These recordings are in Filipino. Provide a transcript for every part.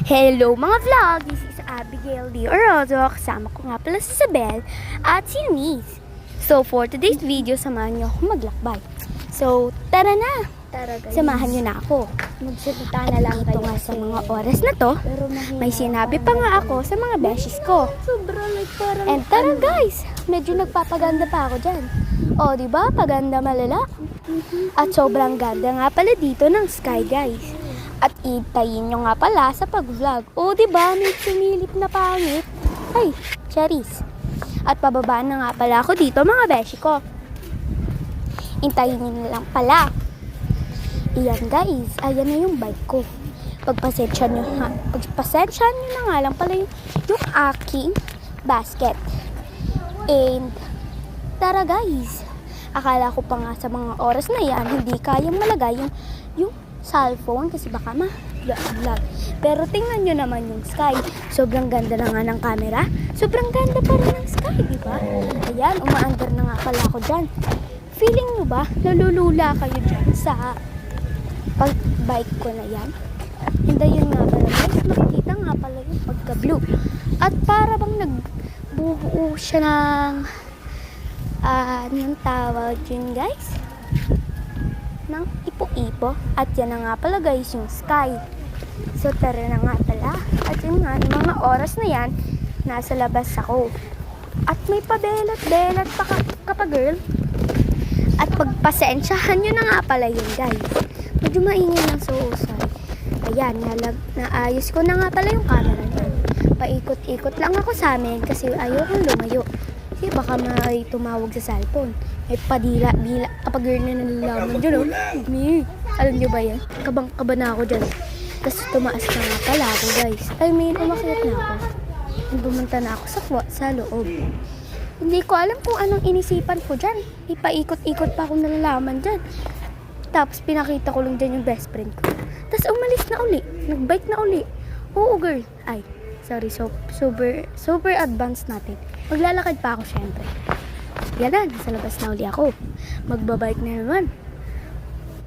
Hello mga vlog! This is Abigail D. Orozo. Kasama ko nga pala si Isabel at si Miss. So for today's video, samahan niyo ako maglakbay. So tara na! Tara guys. Samahan niyo na ako. Magsalita na lang Ito kayo nga sa mga oras na to, may sinabi pa nga ako sa mga beshes ko. Sobra like parang And tara guys! Medyo nagpapaganda pa ako dyan. O diba? Paganda malala. At sobrang ganda nga pala dito ng sky guys. At itayin nyo nga pala sa pag-vlog. O diba? May sumilip na pangit. Ay, cherries. At pababa na nga pala ako dito mga beshi ko. Intayin nyo na lang pala. Iyan guys, ayan na yung bike ko. Pagpasensya nyo na nga lang pala yung aking basket. And tara guys, akala ko pa nga sa mga oras na yan hindi kayang malagay yung cellphone kasi baka ma-vlog. Pero tingnan nyo naman yung sky. Sobrang ganda na nga ng camera. Sobrang ganda pa rin ng sky, di ba? Ayan, umaandar na nga pala ako dyan. Feeling nyo ba, nalulula kayo dyan sa pag-bike ko na yan? Hindi yun nga pala guys, makikita nga pala yung pagka-blue. At para bang nagbubuo siya ng anong tawag yun guys? Ng ipo-ipo. At yan na nga pala guys yung sky. So tara na nga pala. At yun nga, yung mga oras na yan, nasa labas ako. At may pabelat-belat pa kapag girl. At pagpasensyahan nyo na nga pala yun guys. Medyo maingay ng suusay. Ayan, naayos ko na nga pala yung camera niyan. Paikot-ikot lang ako sa amin kasi ayokong lumayo. Kasi baka may tumawag sa cellphone. May padila-dila kapag girl na nalalaman dyan, oh. Alam nyo ba yan? Kabang-kaba na ako dyan. Tapos tumaas na nga pala ako, guys. I mean, umakyat na ako. Bumunta na ako sa loob. Hindi ko alam kung anong inisipan ko dyan. Ipaikot-ikot pa akong nalalaman dyan. Tapos pinakita ko lang dyan yung best friend ko. Tapos umalis na uli. Nagbike na uli. Oo, girl. Ay, sorry. So, super advanced natin. Maglalakad pa ako, syempre. Yan na, nasa labas na uli ako. Magbabike na naman.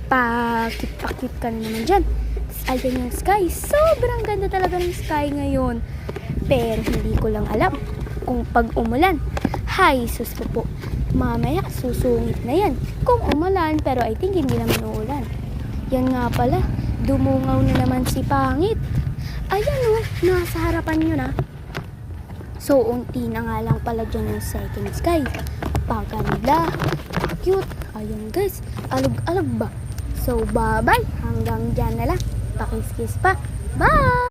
Pakit-pakit ka na naman dyan. Tapos ayan yung sky. Sobrang ganda talaga ng sky ngayon. Pero hindi ko lang alam kung pag umulan. Hay, sus ko po. Mamaya, susungit na yan. Kung umulan, pero I think hindi naman uulan. Yan nga pala. Dumungaw na naman si Pangit. Ayan o, nasa harapan nyo na. So, unti na nga lang pala dyan yung second sky. Paganda. Cute. Ayan guys. Alog-alog ba? So, bye-bye. Hanggang dyan na lang. Pakis-kiss pa. Bye!